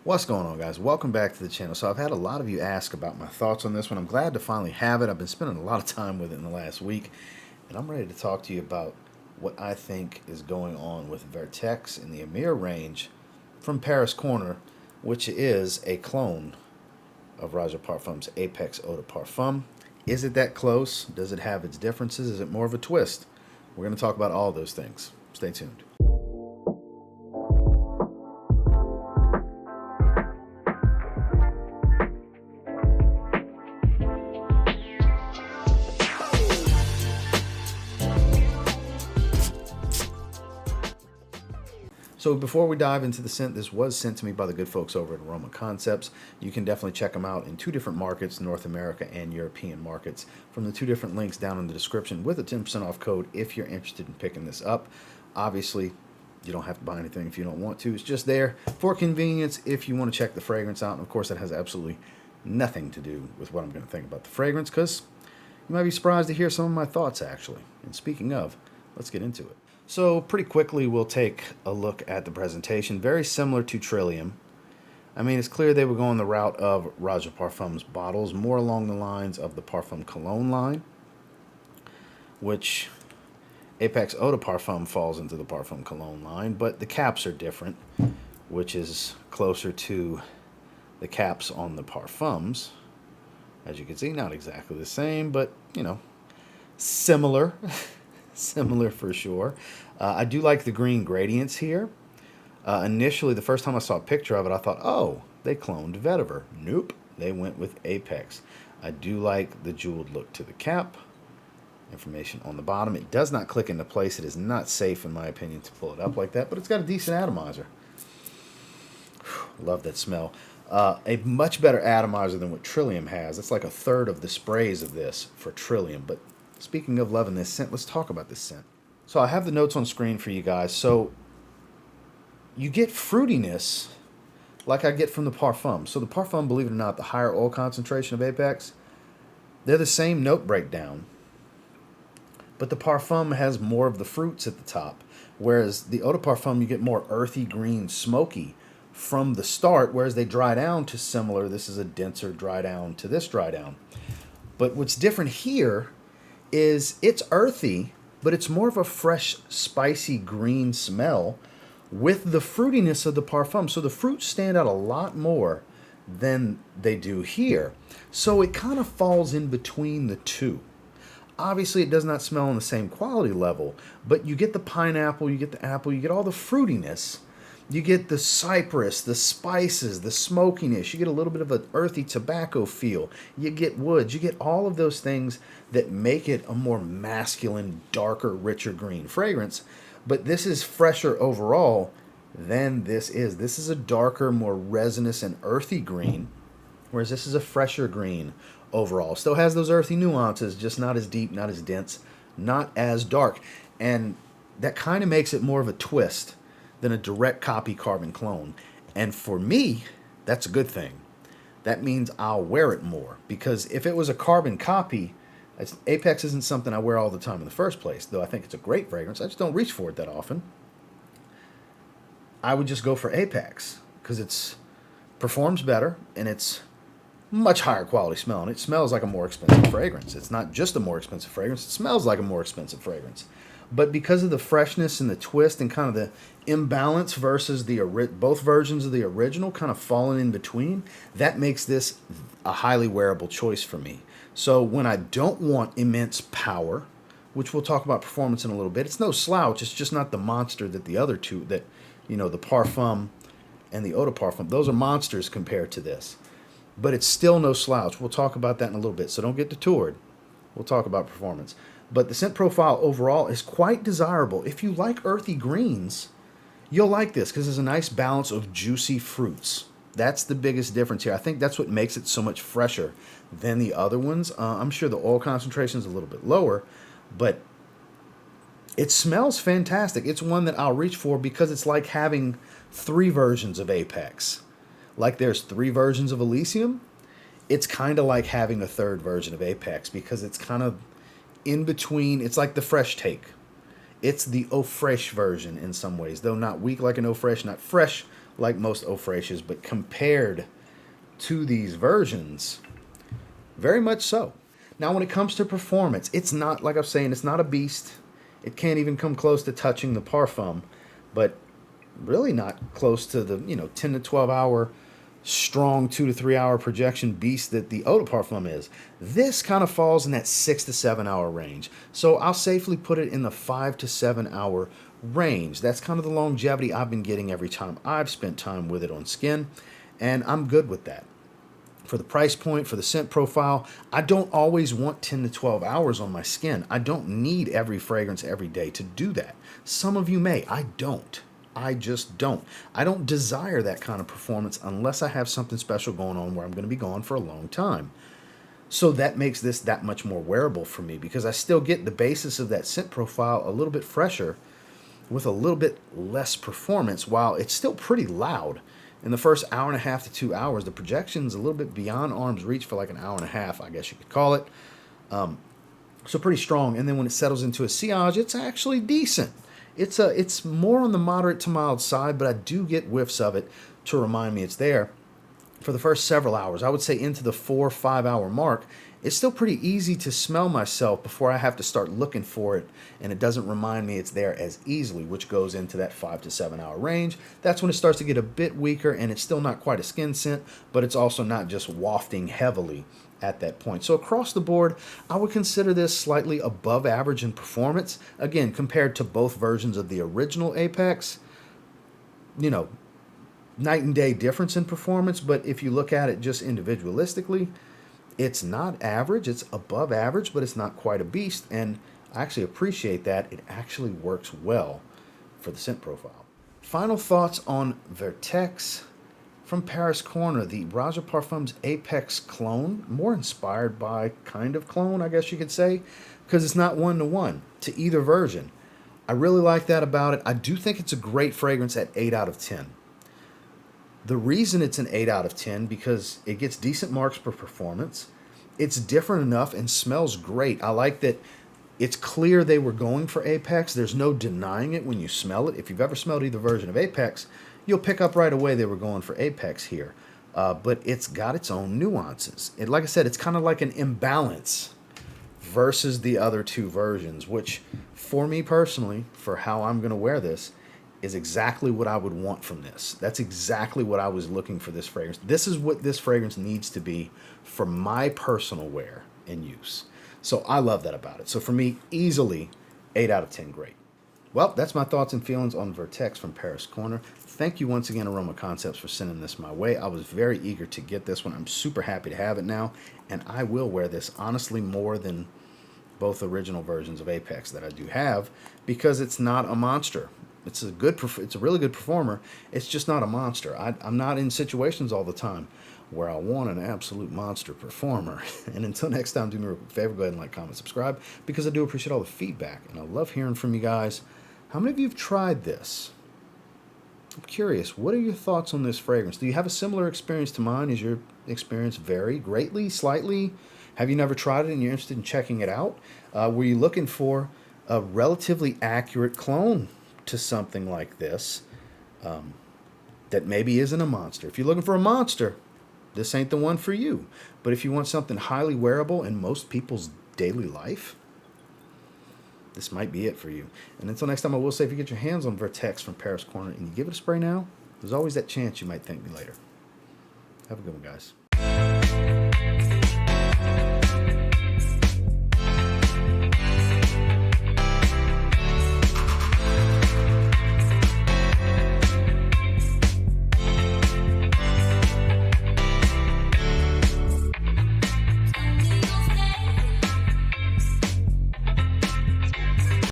What's going on, guys? Welcome back to the channel. So I've had a lot of you ask about my thoughts on this one. I'm glad to finally have it. I've been spending a lot of time with it in the last week, and I'm ready to talk to you about what I think is going on with Vertex in the Amir range from Paris Corner, which is a clone of Roja Parfum's Apex Eau de Parfum. Is it that close? Does it have its differences? Is it more of a twist? We're going to talk about all those things. Stay tuned. So before we dive into the scent, this was sent to me by the good folks over at Aroma Concepts. You can definitely check them out in two different markets, North America and European markets, from the two different links down in the description with a 10% off code if you're interested in picking this up. Obviously, you don't have to buy anything if you don't want to. It's just there for convenience if you want to check the fragrance out. And of course, that has absolutely nothing to do with what I'm going to think about the fragrance, because you might be surprised to hear some of my thoughts, actually. And speaking of, let's get into it. So pretty quickly, we'll take a look at the presentation. Very similar to Trillium. I mean, it's clear they were going the route of Roja Parfum's bottles, more along the lines of the Parfum Cologne line, which Apex Eau de Parfum falls into the Parfum Cologne line, but the caps are different, which is closer to the caps on the Parfums. As you can see, not exactly the same, but, you know, similar. Similar for sure. I do like the green gradients here. Initially, the first time I saw a picture of it, I thought, oh, they cloned Vetiver. Nope, they went with Apex. I do like the jeweled look to the cap. Information on the bottom. It does not click into place. It is not safe, in my opinion, to pull it up like that, but it's got a decent atomizer. Love that smell. A much better atomizer than what Trillium has. It's like a third of the sprays of this for Trillium, but speaking of loving this scent, let's talk about this scent. So I have the notes on screen for you guys. So you get fruitiness like I get from the Parfum. So the Parfum, believe it or not, the higher oil concentration of Apex, they're the same note breakdown. But the Parfum has more of the fruits at the top. Whereas the Eau de Parfum, you get more earthy, green, smoky from the start, whereas they dry down to similar. This is a denser dry down to this dry down. But what's different here is it's earthy, but it's more of a fresh, spicy green smell with the fruitiness of the Parfum. So the fruits stand out a lot more than they do here. So it kind of falls in between the two. Obviously, it does not smell on the same quality level, but you get the pineapple, you get the apple, you get all the fruitiness. You get the cypress, the spices, the smokiness. You get a little bit of an earthy tobacco feel. You get woods. You get all of those things that make it a more masculine, darker, richer green fragrance. But this is fresher overall than this is. This is a darker, more resinous and earthy green, whereas this is a fresher green overall. Still has those earthy nuances, just not as deep, not as dense, not as dark. And that kind of makes it more of a twist than a direct copy carbon clone. And for me, that's a good thing. That means I'll wear it more, because if it was a carbon copy, Apex isn't something I wear all the time in the first place, though I think it's a great fragrance. I just don't reach for it that often. I would just go for Apex because it performs better and it's much higher quality smell, and it smells like a more expensive fragrance. It's not just a more expensive fragrance, it smells like a more expensive fragrance. But because of the freshness and the twist and kind of the imbalance versus the both versions of the original kind of falling in between, that makes this a highly wearable choice for me. So when I don't want immense power, which we'll talk about performance in a little bit, it's no slouch. It's just not the monster that the other two, that, you know, the Parfum and the Eau de Parfum, those are monsters compared to this. But it's still no slouch. We'll talk about that in a little bit, so don't get detoured. We'll talk about performance. But the scent profile overall is quite desirable. If you like earthy greens, you'll like this because there's a nice balance of juicy fruits. That's the biggest difference here. I think that's what makes it so much fresher than the other ones. I'm sure the oil concentration is a little bit lower, but it smells fantastic. It's one that I'll reach for because it's like having three versions of Apex. Like there's three versions of Elysium, it's kind of like having a third version of Apex because it's kind of in between. It's like the fresh take. It's the eau fraiche version in some ways, though not weak like an eau fraiche, not fresh like most Ophratias, but compared to these versions, very much so. Now, when it comes to performance, it's not, like I was saying, it's not a beast. It can't even come close to touching the Parfum, but really not close to the 10 to 12 hour strong 2 to 3 hour projection beast that the Eau de Parfum is. This kind of falls in that 6 to 7 hour range. So I'll safely put it in the 5 to 7 hour range. That's kind of the longevity I've been getting every time I've spent time with it on skin, and I'm good with that. For the price point, for the scent profile, I don't always want 10 to 12 hours on my skin. I don't need every fragrance every day to do that. Some of you may. I don't. I just don't. I don't desire that kind of performance unless I have something special going on where I'm going to be gone for a long time. So that makes this that much more wearable for me, because I still get the basis of that scent profile a little bit fresher with a little bit less performance, while it's still pretty loud. In the first hour and a half to 2 hours, the projection's a little bit beyond arm's reach for like an hour and a half, I guess you could call it. So pretty strong. And then when it settles into a sillage, it's actually decent. It's more on the moderate to mild side, but I do get whiffs of it to remind me it's there. For the first several hours, I would say into the 4 or 5 hour mark, it's still pretty easy to smell myself before I have to start looking for it, and it doesn't remind me it's there as easily, which goes into that 5 to 7 hour range. That's when it starts to get a bit weaker, and it's still not quite a skin scent, but it's also not just wafting heavily at that point. So across the board, I would consider this slightly above average in performance. Again, compared to both versions of the original Apex, night and day difference in performance, but if you look at it just individualistically, it's not average, it's above average, but it's not quite a beast, and I actually appreciate that. It actually works well for the scent profile. Final thoughts on Vertex from Paris Corner, the Roja Parfums Apex clone, more inspired by kind of clone, I guess you could say, because it's not one-to-one to either version. I really like that about it. I do think it's a great fragrance at 8 out of 10. The reason it's an 8 out of 10, because it gets decent marks for performance. It's different enough and smells great. I like that it's clear they were going for Apex. There's no denying it when you smell it. If you've ever smelled either version of Apex, you'll pick up right away they were going for Apex here. But it's got its own nuances. Like I said, it's kind of like an imbalance versus the other two versions, which for me personally, for how I'm going to wear this, is exactly what I would want from this. That's exactly what I was looking for this fragrance. This is what this fragrance needs to be for my personal wear and use. So I love that about it. So for me, easily 8 out of 10 great. Well, that's my thoughts and feelings on Vertex from Paris Corner. Thank you once again, Aroma Concepts, for sending this my way. I was very eager to get this one. I'm super happy to have it now, and I will wear this honestly more than both original versions of Apex that I do have, because it's not a monster. It's a really good performer. It's just not a monster. I'm not in situations all the time where I want an absolute monster performer. And until next time, do me a favor, go ahead and like, comment, subscribe, because I do appreciate all the feedback, and I love hearing from you guys. How many of you have tried this? I'm curious, what are your thoughts on this fragrance? Do you have a similar experience to mine? Is your experience vary greatly, slightly? Have you never tried it and you're interested in checking it out? Were you looking for a relatively accurate clone to something like this that maybe isn't a monster? If you're looking for a monster, this ain't the one for you. But if you want something highly wearable in most people's daily life, this might be it for you. And until next time, I will say, if you get your hands on Vertex from Paris Corner and you give it a spray now, there's always that chance you might thank me later. Have a good one, guys.